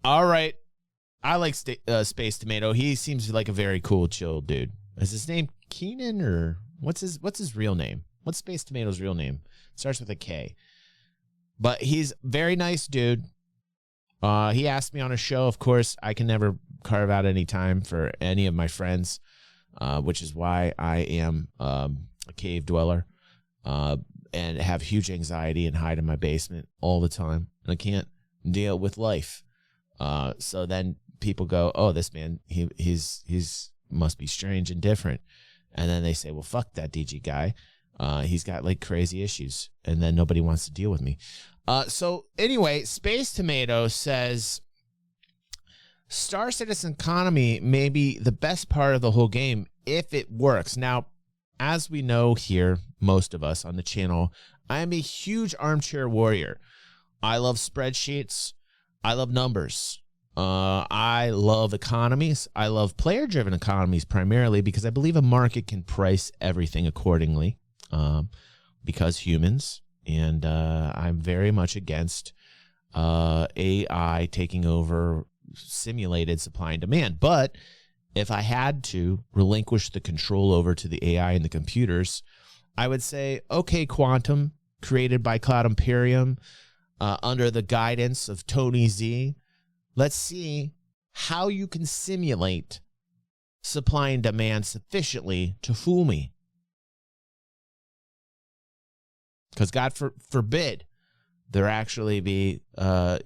All right. I like Space Tomato. He seems like a very cool, chill dude. Is his name Keenan or what's his real name? What's Space Tomato's real name? Starts with a K. But he's a very nice dude. He asked me on a show. Of course, I can never carve out any time for any of my friends, which is why I am a cave dweller and have huge anxiety and hide in my basement all the time. And I can't deal with life. So then people go, oh, this man, he's must be strange and different. And then they say, well, fuck that DG guy. He's got like crazy issues. And then nobody wants to deal with me. So anyway, Space Tomato says Star Citizen economy may be the best part of the whole game if it works. Now, as we know here, most of us on the channel, I am a huge armchair warrior. I love spreadsheets. I love numbers. I love economies. I love player-driven economies primarily because I believe a market can price everything accordingly because humans. And I'm very much against AI taking over simulated supply and demand. But if I had to relinquish the control over to the AI and the computers, I would say, okay, Quantum, created by Cloud Imperium, under the guidance of Tony Z, let's see how you can simulate supply and demand sufficiently to fool me. Because God forbid there actually be, a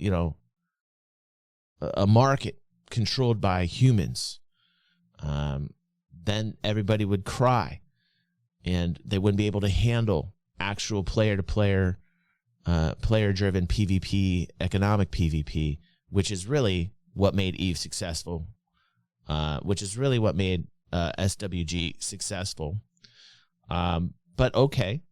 market controlled by humans. Then everybody would cry, and they wouldn't be able to handle actual player-to-player, player-driven PvP, economic PvP, which is really what made EVE successful, which is really what made SWG successful. But okay.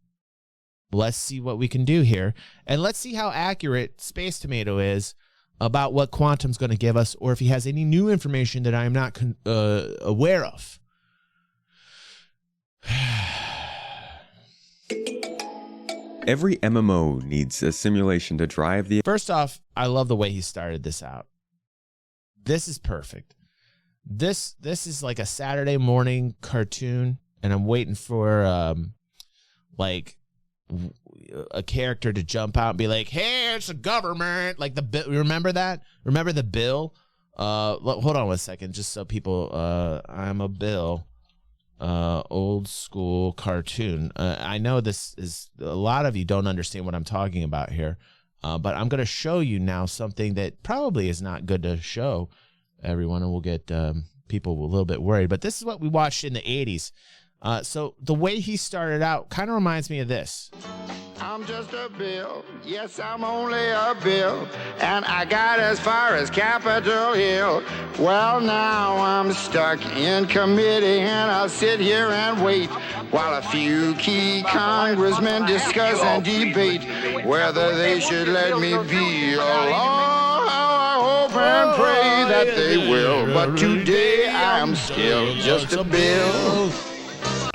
Let's see what we can do here. And let's see how accurate Space Tomato is about what Quantum's going to give us, or if he has any new information that I am not aware of. Every MMO needs a simulation to drive the... First off, I love the way he started this out. This is perfect. This is like a Saturday morning cartoon, and I'm waiting for like a character to jump out and be like, hey, it's the government. Like the remember that? Remember the bill? Hold on one second, just so people, I'm a bill, old school cartoon. I know this is, a lot of you don't understand what I'm talking about here, but I'm going to show you now something that probably is not good to show everyone, and we'll get people a little bit worried, but this is what we watched in the 80s. So the way he started out kind of reminds me of this. I'm just a bill, yes, I'm only a bill, and I got as far as Capitol Hill. Well, now I'm stuck in committee, and I'll sit here and wait while a few key congressmen discuss and debate whether they should let me be a law. I hope and pray that they will, but today I'm still just a bill.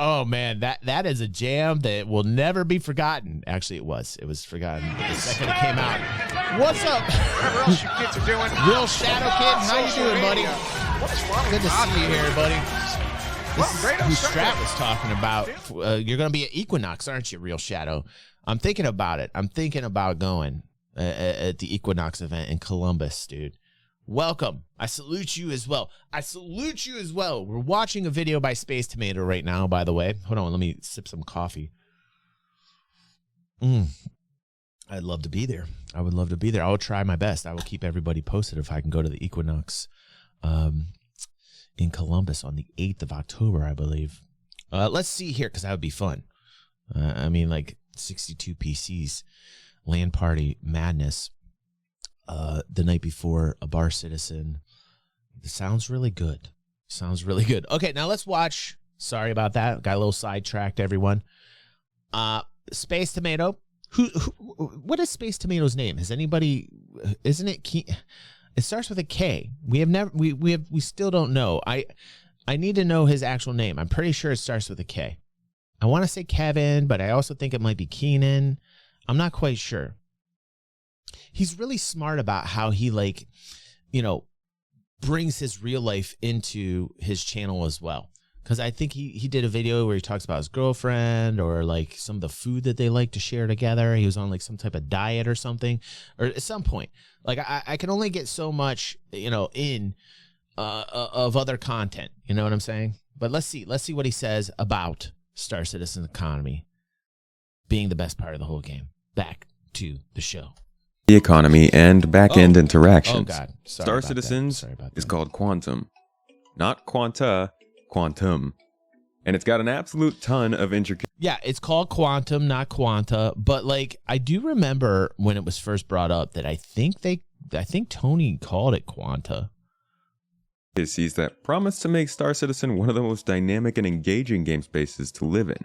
Oh man, that is a jam that will never be forgotten. Actually, it was forgotten the second it came out. What's up? Whatever else you kids are doing. Real Shadow Kid, how you doing, buddy? Good to see you here, buddy. This is who Strat was talking about. You're going to be at Equinox, aren't you, Real Shadow? I'm thinking about it. I'm thinking about going at the Equinox event in Columbus, dude. Welcome. I salute you as well. I salute you as well. We're watching a video by Space Tomato right now, by the way. Hold on, let me sip some coffee. I'd love to be there. I would love to be there. I will try my best. I will keep everybody posted if I can go to the Equinox in Columbus on the 8th of October, I believe. Let's see here, because that would be fun. I mean, like 62 PCs, LAN party madness. The night before a Bar Citizen. It sounds really good. Sounds really good. Okay, now let's watch. Sorry about that. Got a little sidetracked, everyone. Space Tomato. What is Space Tomato's name? Has anybody? Isn't it? It starts with a K. We have never. We still don't know. I need to know his actual name. I'm pretty sure it starts with a K. I want to say Kevin, but I also think it might be Keenan. I'm not quite sure. He's really smart about how he, like, brings his real life into his channel as well. Because I think he did a video where he talks about his girlfriend or like some of the food that they like to share together. He was on like some type of diet or something, or at some point. Like I can only get so much, in of other content. You know what I'm saying? But let's see what he says about Star Citizen economy being the best part of the whole game. Back to the show. The economy and back-end interactions. Oh God, Star Citizens is called Quantum, not Quanta. Quantum, and it's got an absolute ton of intricate. Yeah, it's called Quantum, not Quanta. But like, I do remember when it was first brought up that I think Tony called it Quanta. Sees that promise to make Star Citizen one of the most dynamic and engaging game spaces to live in.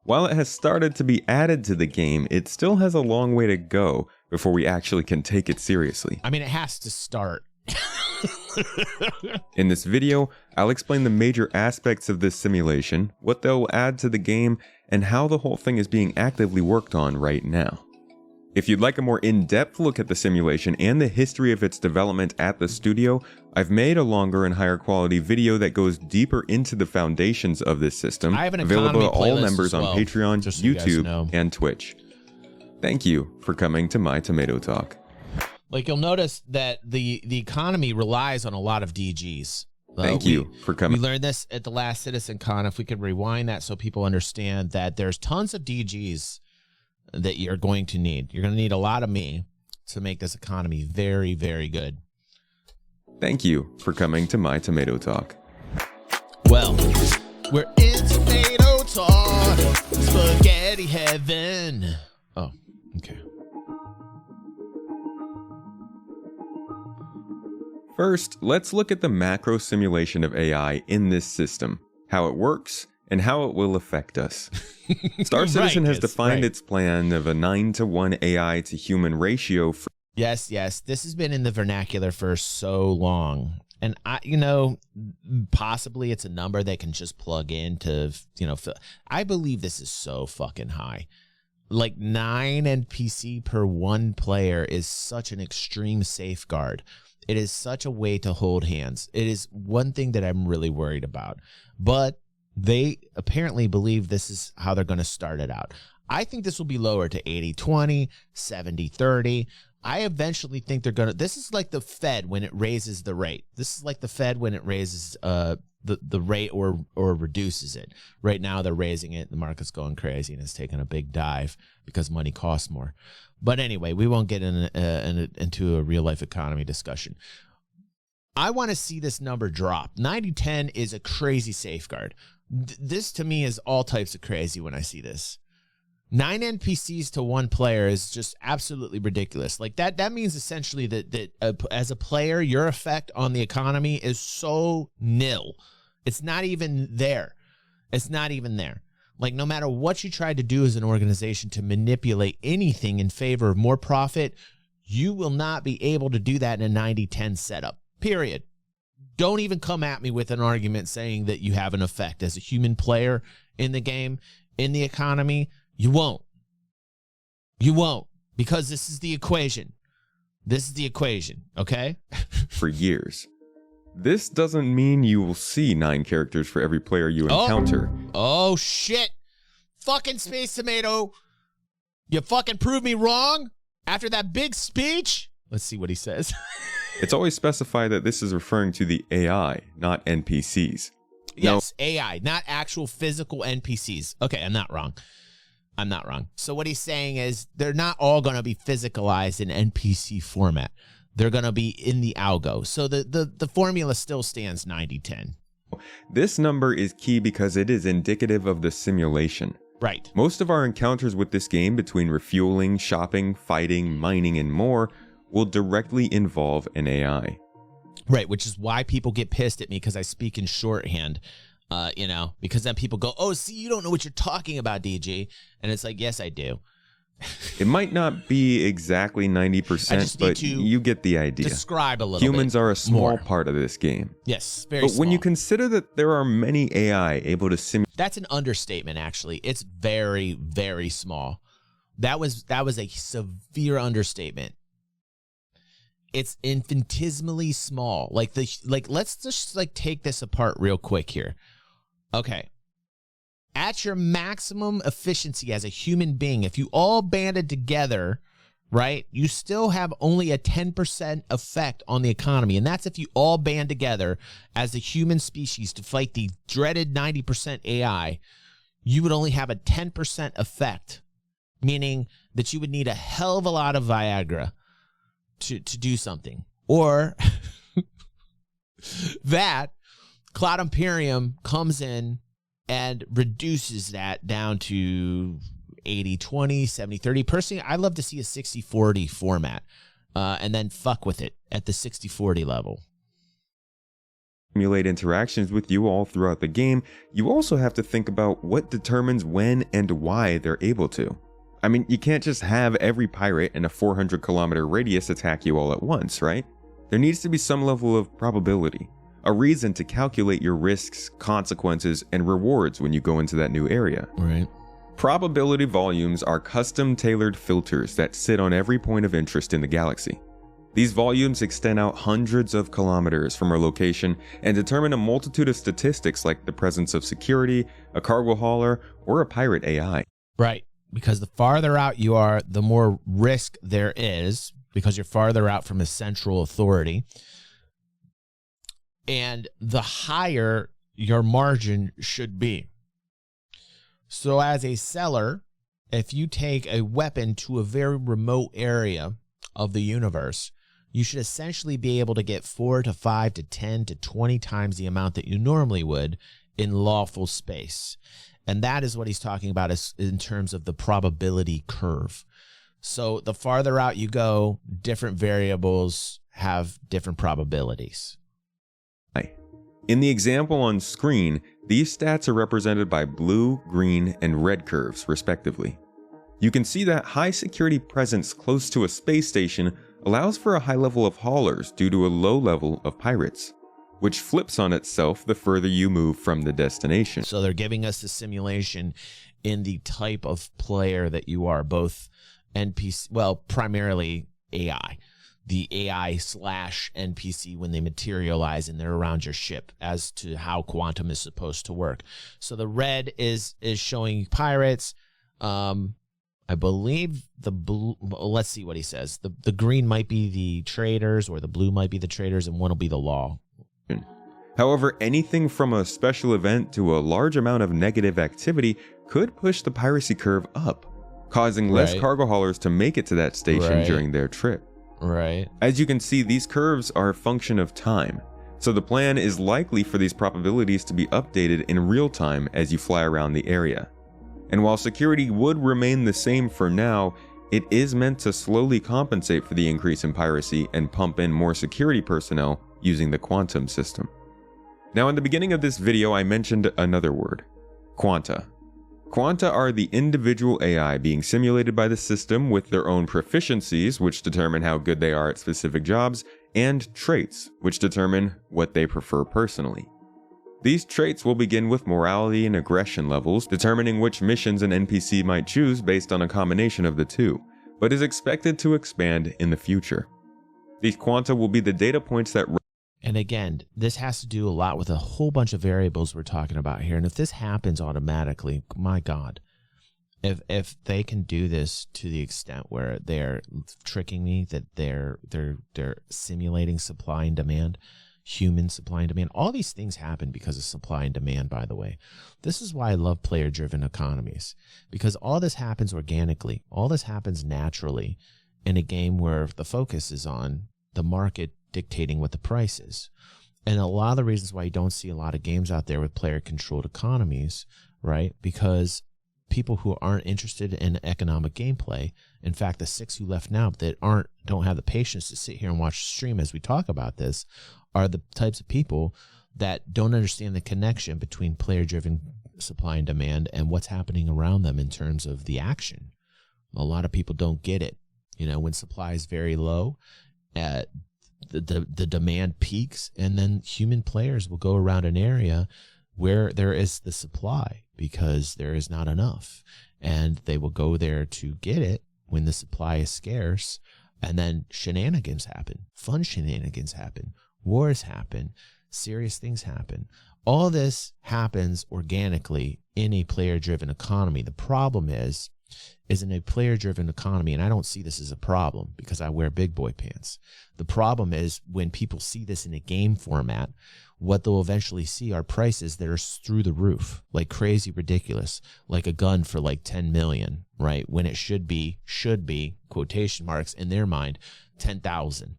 While it has started to be added to the game, it still has a long way to go before we actually can take it seriously. I mean, it has to start. In this video, I'll explain the major aspects of this simulation, what they'll add to the game, and how the whole thing is being actively worked on right now. If you'd like a more in-depth look at the simulation and the history of its development at the studio, I've made a longer and higher quality video that goes deeper into the foundations of this system, I have an available to all playlist members as well, on Patreon, just so you guys know. YouTube, and Twitch. Thank you for coming to my Tomato Talk. Like, you'll notice that the economy relies on a lot of DGs. Thank you for coming. We learned this at the last Citizen Con. If we could rewind that so people understand that there's tons of DGs that you're going to need. You're going to need a lot of me to make this economy very, very good. Thank you for coming to my Tomato Talk. Well, we're in Tomato Talk, spaghetti heaven. Oh, okay. First, let's look at the macro simulation of AI in this system, how it works, and how it will affect us. Star Citizen has defined its plan of a 9-to-1 AI to human ratio. Yes, this has been in the vernacular for so long. And possibly it's a number that can just plug into, I believe this is so fucking high. Like 9 NPC per one player is such an extreme safeguard. It is such a way to hold hands. It is one thing that I'm really worried about. But they apparently believe this is how they're going to start it out. I think this will be lower to 80-20, 70-30. I eventually think they're going to... This is like the Fed when it raises the rate. This is like the Fed when it raises the rate or reduces it. Right now they're raising it. The market's going crazy and it's taking a big dive because money costs more. But anyway, we won't get into a real-life economy discussion. I want to see this number drop. 90-10 is a crazy safeguard. This, to me, is all types of crazy when I see this. 9 NPCs to one player is just absolutely ridiculous. Like, that means essentially that as a player, your effect on the economy is so nil. It's not even there. It's not even there. Like, no matter what you try to do as an organization to manipulate anything in favor of more profit, you will not be able to do that in a 90-10 setup, period. Don't even come at me with an argument saying that you have an effect as a human player in the game, in the economy. You won't. You won't, because this is the equation. This is the equation, okay? For years. This doesn't mean you will see 9 characters for every player you encounter. Oh, shit. Fucking SpaceTomato. You fucking proved me wrong after that big speech? Let's see what he says. It's always specified that this is referring to the AI, not NPCs. Yes, no. AI, not actual physical NPCs. Okay, I'm not wrong. So what he's saying is they're not all going to be physicalized in NPC format. They're going to be in the algo. So the formula still stands 90-10. This number is key because it is indicative of the simulation. Right. Most of our encounters with this game, between refueling, shopping, fighting, mining, and more, will directly involve an AI. Right, which is why people get pissed at me because I speak in shorthand. Because then people go, oh, see, you don't know what you're talking about, DG. And it's like, yes, I do. It might not be exactly 90%, but you get the idea. Describe a little Humans bit are a small more. part of this game. Yes, very But small. when you consider that there are many AI able to simulate... That's an understatement, actually. It's very, very small. That was a severe understatement. it's infinitesimally small. Let's just take this apart real quick here. Okay. At your maximum efficiency as a human being, if you all banded together, right, you still have only a 10% effect on the economy. And that's if you all band together as a human species to fight the dreaded 90% AI, you would only have a 10% effect, meaning that you would need a hell of a lot of Viagra to do something. Or that Cloud Imperium comes in and reduces that down to 80-20, 70-30. Personally, I'd love to see a 60-40 format and then fuck with it at the 60-40 level. Simulate interactions with you all throughout the game, you also have to think about what determines when and why they're able to. I mean, you can't just have every pirate in a 400-kilometer radius attack you all at once, right? There needs to be some level of probability. A reason to calculate your risks, consequences, and rewards when you go into that new area. Right. Probability volumes are custom-tailored filters that sit on every point of interest in the galaxy. These volumes extend out hundreds of kilometers from a location and determine a multitude of statistics like the presence of security, a cargo hauler, or a pirate AI. Right. Because the farther out you are, the more risk there is, because you're farther out from a central authority. And the higher your margin should be. So as a seller, if you take a weapon to a very remote area of the universe, you should essentially be able to get 4 to 5 to 10 to 20 times the amount that you normally would in lawful space. And that is what he's talking about in terms of the probability curve. So the farther out you go, different variables have different probabilities. In the example on screen, these stats are represented by blue, green, and red curves, respectively. You can see that high security presence close to a space station allows for a high level of haulers due to a low level of pirates, which flips on itself the further you move from the destination. So they're giving us the simulation in the type of player that you are, both NPC, well, primarily AI. The AI/NPC when they materialize and they're around your ship as to how quantum is supposed to work. So the red is showing pirates. I believe the blue, let's see what he says. The green might be the traders, or the blue might be the traders, and one will be the law. However, anything from a special event to a large amount of negative activity could push the piracy curve up, causing less cargo haulers to make it to that station during their trip. Right. As you can see, these curves are a function of time, so the plan is likely for these probabilities to be updated in real time as you fly around the area. And while security would remain the same for now, it is meant to slowly compensate for the increase in piracy and pump in more security personnel using the quantum system. Now, in the beginning of this video, I mentioned another word: quanta. Quanta are the individual AI being simulated by the system with their own proficiencies, which determine how good they are at specific jobs, and traits, which determine what they prefer personally. These traits will begin with morality and aggression levels, determining which missions an NPC might choose based on a combination of the two, but is expected to expand in the future. These quanta will be the data points that... And again, this has to do a lot with a whole bunch of variables we're talking about here. And if this happens automatically, my God, if they can do this to the extent where they're tricking me, that they're simulating supply and demand, human supply and demand, all these things happen because of supply and demand, by the way. This is why I love player-driven economies, because all this happens organically. All this happens naturally in a game where the focus is on the market dictating what the price is. And a lot of the reasons why you don't see a lot of games out there with player-controlled economies, right? Because people who aren't interested in economic gameplay, in fact, the 6 who left now that don't have the patience to sit here and watch the stream as we talk about this, are the types of people that don't understand the connection between player-driven supply and demand and what's happening around them in terms of the action. A lot of people don't get it. You know, when supply is very low, the demand peaks, and then human players will go around an area where there is the supply because there is not enough, and they will go there to get it when the supply is scarce, And then shenanigans happen, fun shenanigans happen, wars happen, serious things happen. All this happens organically in a player-driven economy. The problem is in a player-driven economy, and I don't see this as a problem because I wear big boy pants. The problem is when people see this in a game format, what they'll eventually see are prices that are through the roof, like crazy ridiculous, like a gun for like 10 million, right? When it should be, quotation marks in their mind, 10,000.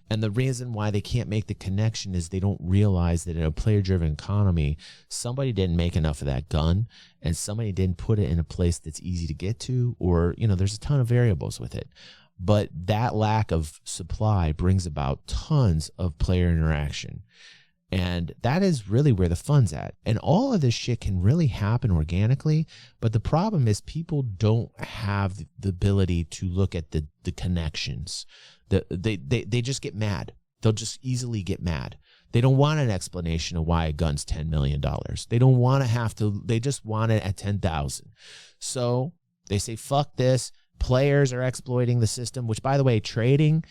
And the reason why they can't make the connection is they don't realize that in a player-driven economy, somebody didn't make enough of that gun and somebody didn't put it in a place that's easy to get to, or, you know, there's a ton of variables with it. But that lack of supply brings about tons of player interaction. And that is really where the fun's at. And all of this shit can really happen organically. But the problem is people don't have the ability to look at the connections. They just get mad. They'll just easily get mad. They don't want an explanation of why a gun's $10 million. They don't want to have to. They just want it at 10,000. So they say, fuck this. Players are exploiting the system, which, by the way, trading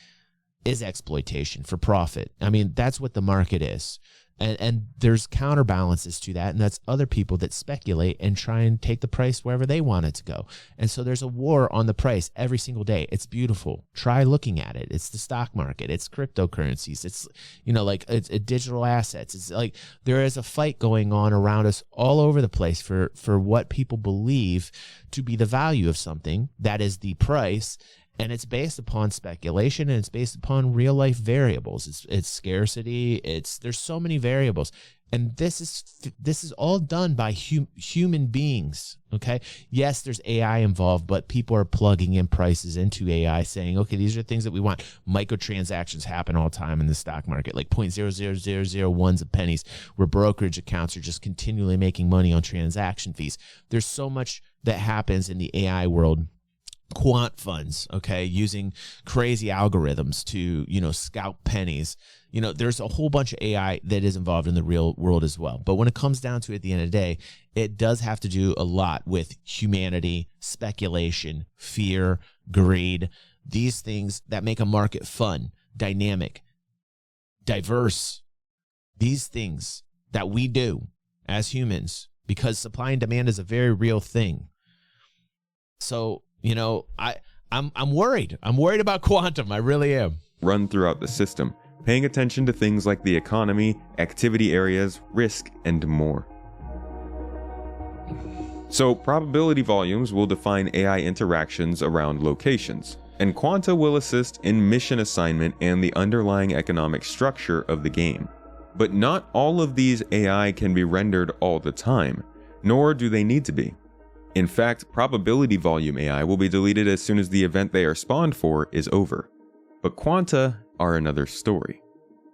is exploitation for profit. I mean, that's what the market is. And there's counterbalances to that, and that's other people that speculate and try and take the price wherever they want it to go. And so there's a war on the price every single day. It's beautiful. Try looking at it. It's the stock market. It's cryptocurrencies. It's, you know, like it's digital assets. It's like there is a fight going on around us all over the place for what people believe to be the value of something. That is the price. And it's based upon speculation, and it's based upon real life variables. It's scarcity. There's so many variables, and this is all done by human beings. Okay, yes, there's AI involved, but people are plugging in prices into AI, saying, okay, these are things that we want. Microtransactions happen all the time in the stock market, like 0.00001s of pennies, where brokerage accounts are just continually making money on transaction fees. There's so much that happens in the AI world. Quant funds, okay, using crazy algorithms to, you know, scalp pennies. You know, there's a whole bunch of AI that is involved in the real world as well. But when it comes down to it, at the end of the day, it does have to do a lot with humanity, speculation, fear, greed, these things that make a market fun, dynamic, diverse. These things that we do as humans, because supply and demand is a very real thing. So, you know, I'm worried. I'm worried about quantum. I really am. Run throughout the system, paying attention to things like the economy, activity areas, risk, and more. So probability volumes will define AI interactions around locations, and quanta will assist in mission assignment and the underlying economic structure of the game. But not all of these AI can be rendered all the time, nor do they need to be. In fact, probability volume AI will be deleted as soon as the event they are spawned for is over. But quanta are another story.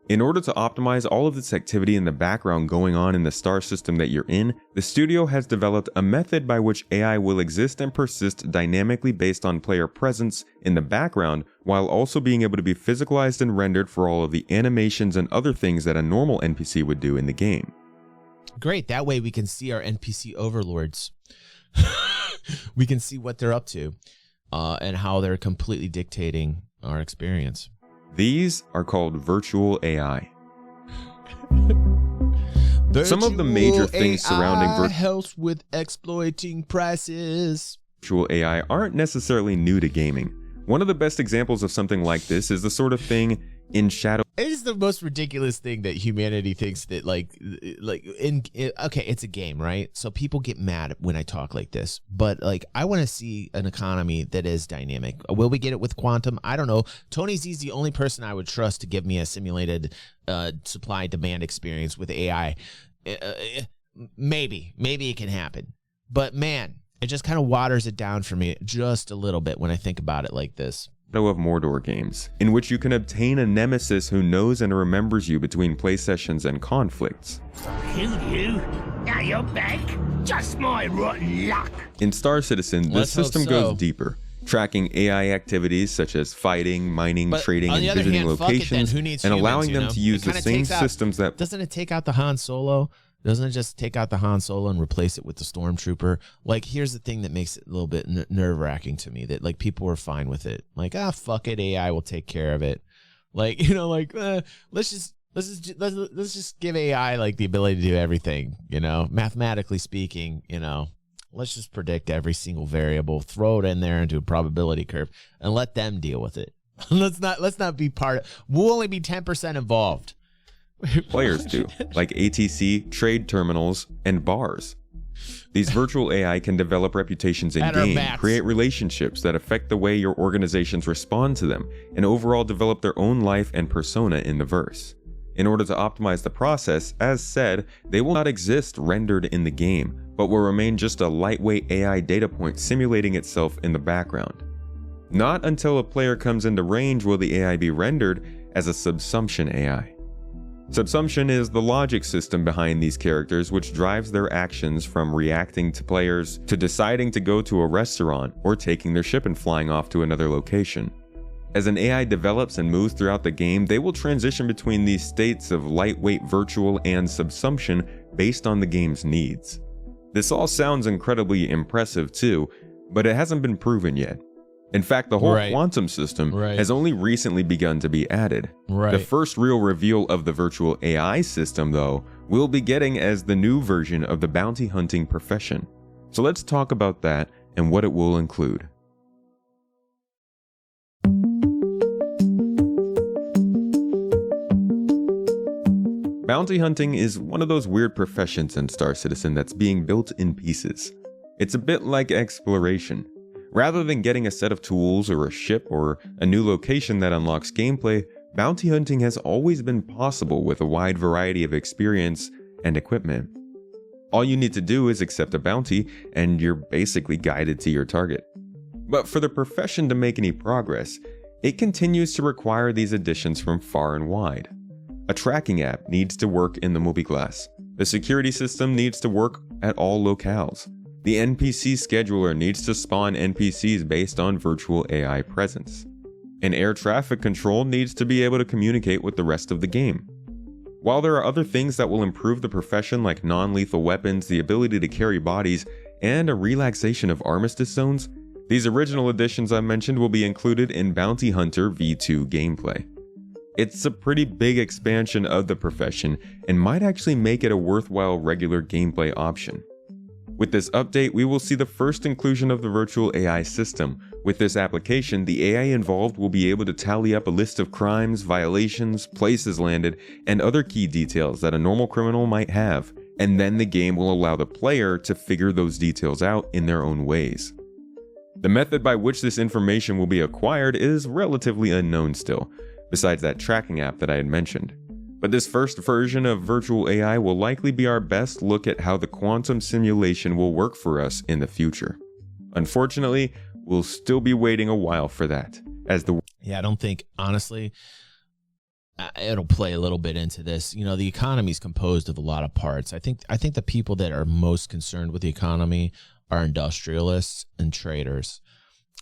In order to optimize all of this activity in the background going on in the star system that you're in, the studio has developed a method by which AI will exist and persist dynamically based on player presence in the background, while also being able to be physicalized and rendered for all of the animations and other things that a normal NPC would do in the game. Great, that way we can see our NPC overlords. We can see what they're up to and how they're completely dictating our experience. These are called virtual AI. Some of the major things surrounding helps with exploiting prices. Virtual AI aren't necessarily new to gaming. One of the best examples of something like this is the sort of thing in Shadow. It is the most ridiculous thing that humanity thinks that okay, it's a game, right? So people get mad when I talk like this, but like I want to see an economy that is dynamic. Will we get it with quantum? I don't know. Tony Z's the only person I would trust to give me a simulated supply demand experience with AI. Maybe it can happen, but man, it just kind of waters it down for me just a little bit when I think about it like this. Of Mordor games, in which you can obtain a nemesis who knows and remembers you between play sessions and conflicts. Killed you? Now you're back? Just my rotten luck. In Star Citizen, the system goes deeper, tracking AI activities such as fighting, mining, trading, and visiting locations, and allowing them to use the same systems that... Doesn't it take out the Han Solo Doesn't it just take out the Han Solo and replace it with the Stormtrooper? Like, here's the thing that makes it a little bit nerve-wracking to me, that like people are fine with it. Like, fuck it, AI will take care of it. Like, you know, like let's just give AI like the ability to do everything. You know, mathematically speaking, you know, let's just predict every single variable, throw it in there into a probability curve, and let them deal with it. let's not be part of. We'll only be 10% involved. Players do, like ATC, trade terminals, and bars. These virtual AI can develop reputations in-game, create relationships that affect the way your organizations respond to them, and overall develop their own life and persona in the verse. In order to optimize the process, as said, they will not exist rendered in the game, but will remain just a lightweight AI data point simulating itself in the background. Not until a player comes into range will the AI be rendered as a subsumption AI. Subsumption is the logic system behind these characters, which drives their actions from reacting to players to deciding to go to a restaurant or taking their ship and flying off to another location. As an AI develops and moves throughout the game, they will transition between these states of lightweight virtual and subsumption based on the game's needs. This all sounds incredibly impressive too, but it hasn't been proven yet. In fact, the whole quantum system has only recently begun to be added. The first real reveal of the virtual AI system, though, we'll be getting as the new version of the bounty hunting profession. So let's talk about that and what it will include. Bounty hunting is one of those weird professions in Star Citizen that's being built in pieces. It's a bit like exploration. Rather than getting a set of tools or a ship or a new location that unlocks gameplay, bounty hunting has always been possible with a wide variety of experience and equipment. All you need to do is accept a bounty and you're basically guided to your target. But for the profession to make any progress, it continues to require these additions from far and wide. A tracking app needs to work in the movie glass. The security system needs to work at all locales. The NPC scheduler needs to spawn NPCs based on virtual AI presence. And air traffic control needs to be able to communicate with the rest of the game. While there are other things that will improve the profession like non-lethal weapons, the ability to carry bodies, and a relaxation of armistice zones, these original additions I mentioned will be included in Bounty Hunter V2 gameplay. It's a pretty big expansion of the profession and might actually make it a worthwhile regular gameplay option. With this update, we will see the first inclusion of the virtual AI system. With this application, the AI involved will be able to tally up a list of crimes, violations, places landed, and other key details that a normal criminal might have, and then the game will allow the player to figure those details out in their own ways. The method by which this information will be acquired is relatively unknown still, besides that tracking app that I had mentioned. But this first version of virtual AI will likely be our best look at how the quantum simulation will work for us in the future. Unfortunately, we'll still be waiting a while for that, as the I don't think, honestly, it'll play a little bit into this. You know, the economy is composed of a lot of parts. I think the people that are most concerned with the economy are industrialists and traders.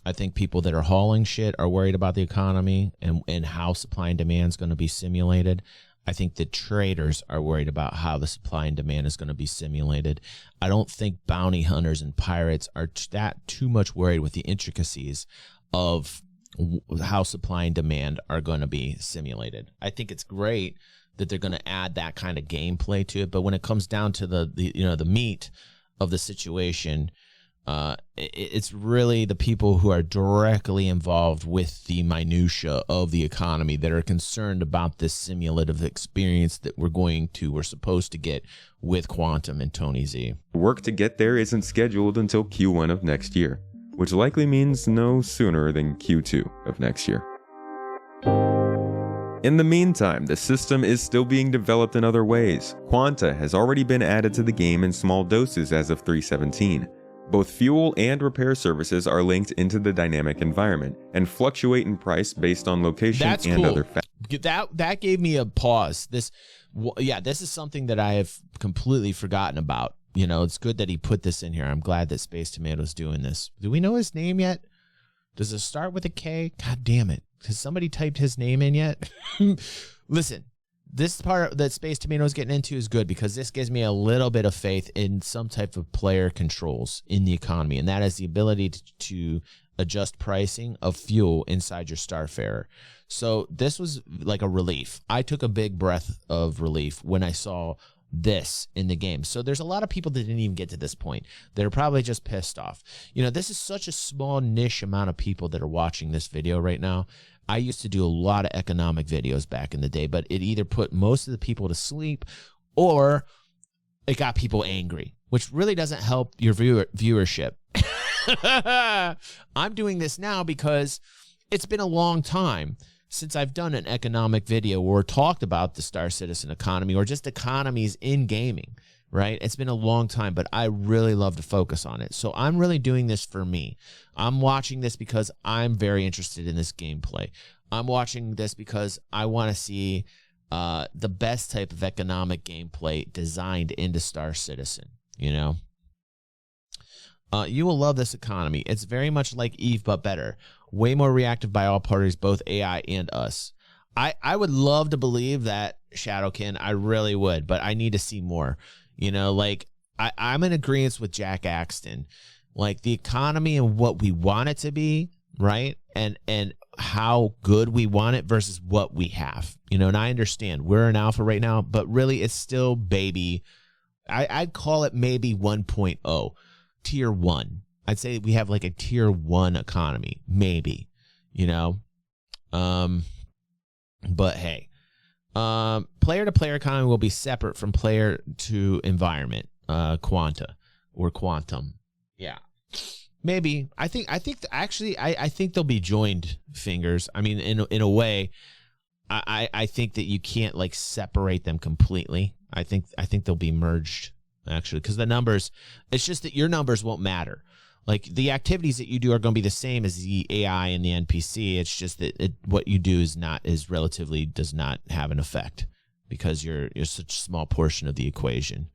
I think people that are hauling shit are worried about the economy and how supply and demand is going to be simulated. I think the traders are worried about how the supply and demand is going to be simulated. I don't think bounty hunters and pirates are that too much worried with the intricacies of how supply and demand are going to be simulated. I think it's great that they're going to add that kind of gameplay to it, but when it comes down to the meat of the situation, it's really the people who are directly involved with the minutia of the economy that are concerned about this simulative experience that we're supposed to get with Quantum and Tony Z. Work to get there isn't scheduled until Q1 of next year, which likely means no sooner than Q2 of next year. In the meantime, the system is still being developed in other ways. Quanta has already been added to the game in small doses as of 3.17. Both fuel and repair services are linked into the dynamic environment and fluctuate in price based on location other factors. That gave me a pause. This is something that I have completely forgotten about. You know, it's good that he put this in here. I'm glad that SpaceTomato's doing this. Do we know his name yet? Does it start with a K? God damn it. Has somebody typed his name in yet? Listen, this part that SpaceTomato is getting into is good because this gives me a little bit of faith in some type of player controls in the economy, and that is the ability to adjust pricing of fuel inside your Starfarer. So this was like a relief. I took a big breath of relief when I saw this in the game. So there's a lot of people that didn't even get to this point. They're probably just pissed off. You know, this is such a small niche amount of people that are watching this video right now. I used to do a lot of economic videos back in the day, but it either put most of the people to sleep or it got people angry, which really doesn't help your viewership. I'm doing this now because it's been a long time since I've done an economic video or talked about the Star Citizen economy or just economies in gaming, right? It's been a long time, but I really love to focus on it. So I'm really doing this for me. I'm watching this because I'm very interested in this gameplay. I'm watching this because I want to see the best type of economic gameplay designed into Star Citizen, you know? You will love this economy. It's very much like Eve, but better. Way more reactive by all parties, both AI and us. I would love to believe that, Shadowkin. I really would, but I need to see more. You know, like, I'm in agreement with Jack Axton. Like, the economy and what we want it to be, right? And how good we want it versus what we have. You know, and I understand we're in alpha right now, but really it's still baby. I'd call it maybe 1.0, tier 1. I'd say we have like a tier 1 economy, maybe, you know? But hey, player to player economy will be separate from player to environment, quanta or quantum. Yeah, maybe. I think they'll be joined fingers. I mean, in a way, I think that you can't like separate them completely. I think they'll be merged actually, because the numbers, it's just that your numbers won't matter. Like, the activities that you do are going to be the same as the AI and the NPC. It's just that what you do does not have an effect because you're such a small portion of the equation.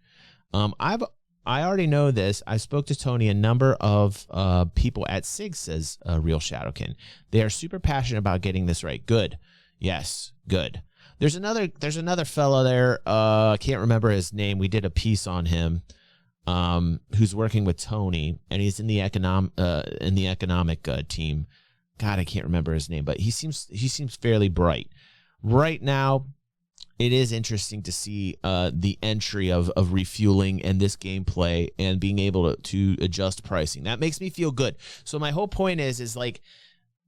I already know this. I spoke to Tony. A number of people at SIG, says Real Shadowkin. They are super passionate about getting this right. Good. Yes, good. There's another fellow there. I can't remember his name. We did a piece on him. Who's working with Tony, and he's in the economic team. God, I can't remember his name, but he seems fairly bright. Right now, it is interesting to see the entry of refueling and this gameplay and being able to adjust pricing. That makes me feel good. So my whole point is like,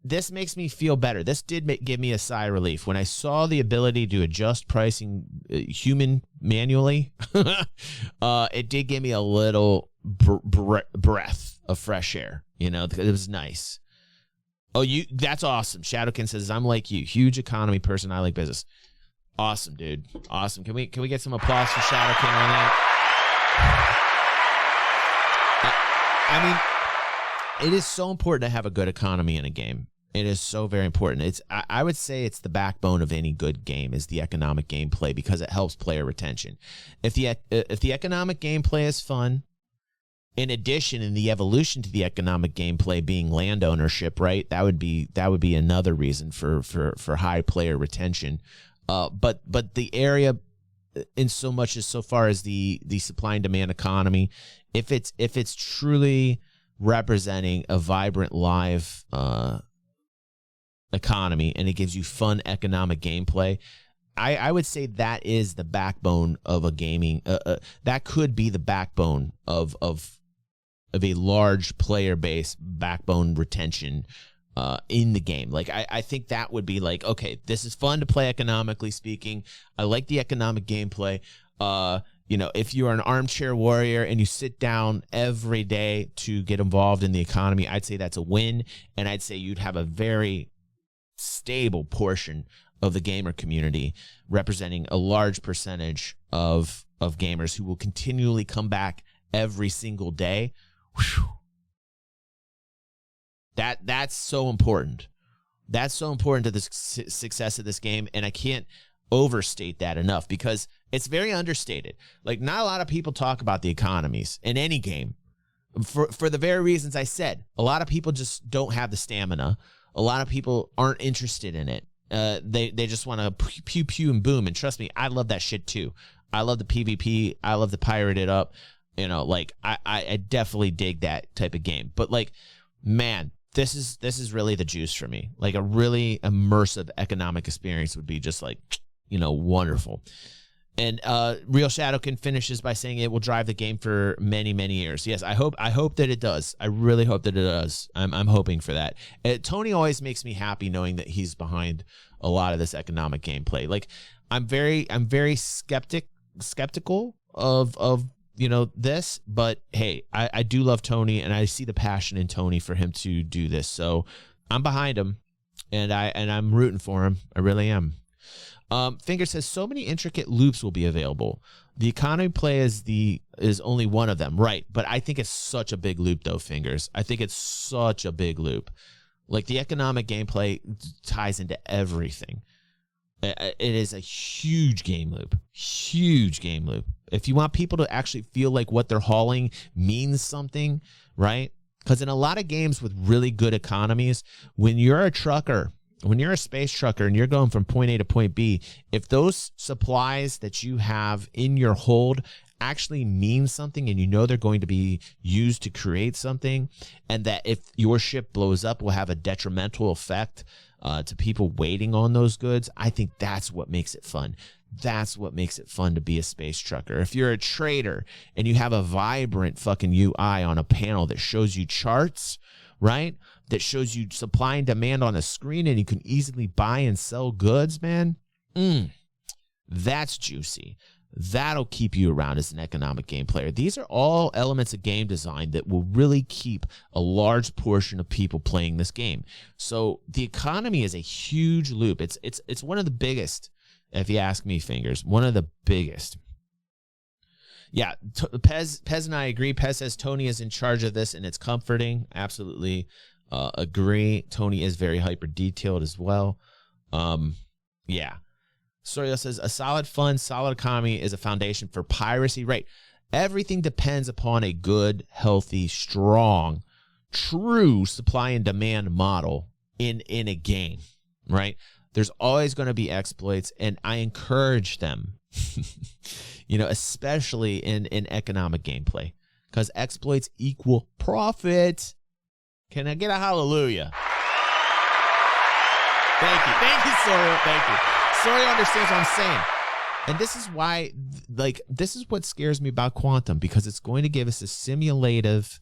this makes me feel better. This did give me a sigh of relief. When I saw the ability to adjust pricing human manually, it did give me a little breath of fresh air. You know, it was nice. Oh, that's awesome. Shadowkin says, I'm like you. Huge economy person. I like business. Awesome, dude. Awesome. Can we get some applause for Shadowkin on that? I mean, it is so important to have a good economy in a game. It is so very important. I would say it's the backbone of any good game is the economic gameplay because it helps player retention. If the economic gameplay is fun, in addition, in the evolution to the economic gameplay being land ownership, right? That would be another reason for high player retention. But the area, in so much as so far as the supply and demand economy, if it's truly representing a vibrant live economy and it gives you fun economic gameplay, I would say that is the backbone of a gaming. That could be the backbone of a large player base, backbone retention in the game. Like I think that would be like, okay, this is fun to play economically speaking. I like the economic gameplay. You know, if you are an armchair warrior and you sit down every day to get involved in the economy, I'd say that's a win. And I'd say you'd have a very stable portion of the gamer community representing a large percentage of gamers who will continually come back every single day. Whew. That's so important. That's so important to the success of this game, and I can't overstate that enough because it's very understated. Like, not a lot of people talk about the economies in any game for the very reasons I said. A lot of people just don't have the stamina. A lot of people aren't interested in it. they just want to pew pew and boom. And trust me, I love that shit too. I love the PvP. I love the pirate it up. You know, like I definitely dig that type of game. But like, man, this is really the juice for me. Like a really immersive economic experience would be just like, you know, wonderful. And Real Shadowkin finishes by saying it will drive the game for many, many years. Yes, I hope that it does. I really hope that it does. I'm hoping for that. Tony always makes me happy knowing that he's behind a lot of this economic gameplay. Like I'm very skeptical of you know this, but hey, I do love Tony and I see the passion in Tony for him to do this. So I'm behind him and I'm rooting for him. I really am. Finger says so many intricate loops will be available. The economy play is only one of them, right? But I think it's such a big loop, though. Fingers, I think it's such a big loop. Like the economic gameplay ties into everything. It is a huge game loop. Huge game loop. If you want people to actually feel like what they're hauling means something, right? Because in a lot of games with really good economies, when you're a trucker. When you're a space trucker and you're going from point A to point B, if those supplies that you have in your hold actually mean something and you know they're going to be used to create something, and that if your ship blows up will have a detrimental effect to people waiting on those goods, I think that's what makes it fun. That's what makes it fun to be a space trucker. If you're a trader and you have a vibrant fucking UI on a panel that shows you charts, right? That shows you supply and demand on a screen and you can easily buy and sell goods, man. That's juicy. That'll keep you around as an economic game player. These are all elements of game design that will really keep a large portion of people playing this game. So the economy is a huge loop. It's one of the biggest, if you ask me, Fingers. One of the biggest. Yeah, Pez and I agree. Pez says Tony is in charge of this and it's comforting. Absolutely. Agree. Tony is very hyper detailed as well. Yeah. Sorio says a solid fun, solid economy is a foundation for piracy. Right. Everything depends upon a good, healthy, strong, true supply and demand model in a game. Right. There's always going to be exploits, and I encourage them. You know, especially in economic gameplay, because exploits equal profit. Can I get a hallelujah? Thank you, Sorio. Thank you. Sorio understands what I'm saying, and this is why, like, this is what scares me about Quantum, because it's going to give us a simulative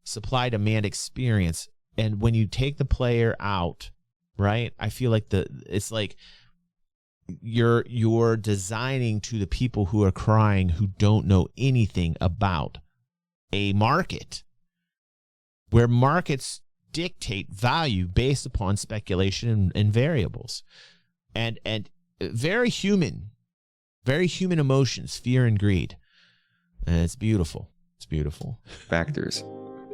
supply-demand experience, and when you take the player out, right? I feel like it's like you're designing to the people who are crying, who don't know anything about a market, where markets dictate value based upon speculation and variables, and very human emotions, fear and greed, and it's beautiful. It's beautiful. Factors.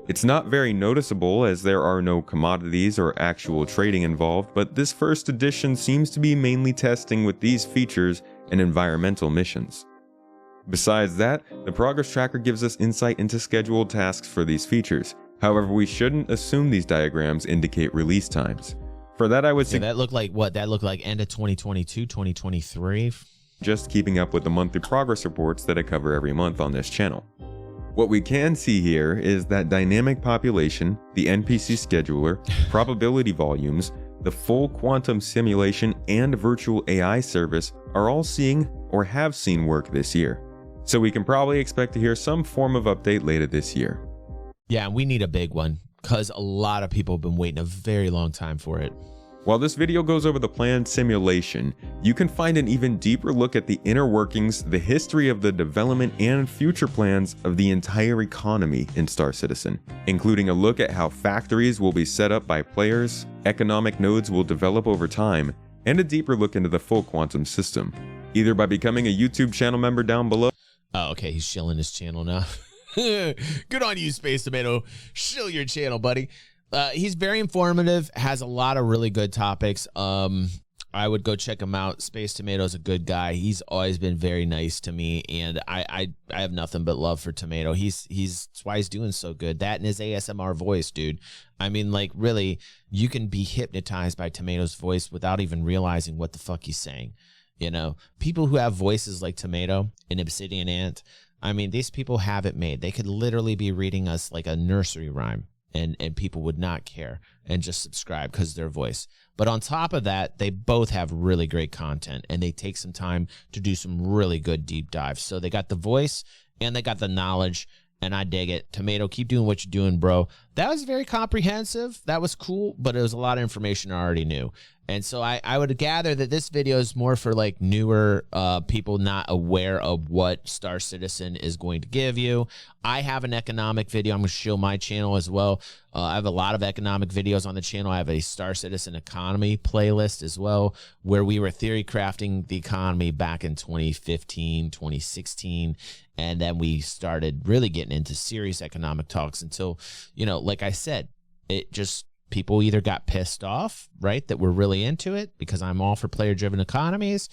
It's not very noticeable as there are no commodities or actual trading involved, but this first edition seems to be mainly testing with these features and environmental missions. Besides that, the progress tracker gives us insight into scheduled tasks for these features. However, we shouldn't assume these diagrams indicate release times. For that, I would say that looked like what? That looked like end of 2022, 2023. Just keeping up with the monthly progress reports that I cover every month on this channel. What we can see here is that dynamic population, the NPC scheduler, probability volumes, the full quantum simulation, and virtual AI service are all seeing or have seen work this year. So we can probably expect to hear some form of update later this year. Yeah, we need a big one, because a lot of people have been waiting a very long time for it. While this video goes over the planned simulation, you can find an even deeper look at the inner workings, the history of the development and future plans of the entire economy in Star Citizen, including a look at how factories will be set up by players, economic nodes will develop over time, and a deeper look into the full quantum system, either by becoming a YouTube channel member down below. Oh, okay, he's shilling his channel now. Good on you, SpaceTomato. Shill your channel, buddy. He's very informative, has a lot of really good topics. I I would go check him out. SpaceTomato's a good guy. He's always been very nice to me, and I have nothing but love for Tomato. That's why he's doing so good. That and his ASMR voice, dude. I mean, like, really, you can be hypnotized by Tomato's voice without even realizing what the fuck he's saying. You know, people who have voices like Tomato and Obsidian Ant, I mean, these people have it made. They could literally be reading us like a nursery rhyme, and people would not care and just subscribe because of their voice. But on top of that, they both have really great content, and they take some time to do some really good deep dives. So they got the voice and they got the knowledge, and I dig it. Tomato, keep doing what you're doing, bro. That was very comprehensive. That was cool, but it was a lot of information I already knew. And so I would gather that this video is more for like newer people not aware of what Star Citizen is going to give you. I have an economic video. I'm going to show my channel as well. I have a lot of economic videos on the channel. I have a Star Citizen economy playlist as well, where we were theory crafting the economy back in 2015, 2016. And then we started really getting into serious economic talks until, you know, like I said, it just, people either got pissed off, right, that we're really into it because I'm all for player-driven economies,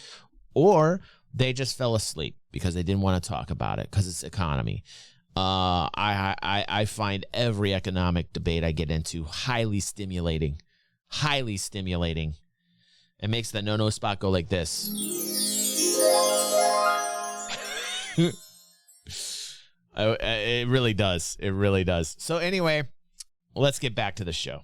or they just fell asleep because they didn't want to talk about it because it's economy. I find every economic debate I get into highly stimulating. Highly stimulating. It makes the no-no spot go like this. It really does. It really does. So anyway, let's get back to the show.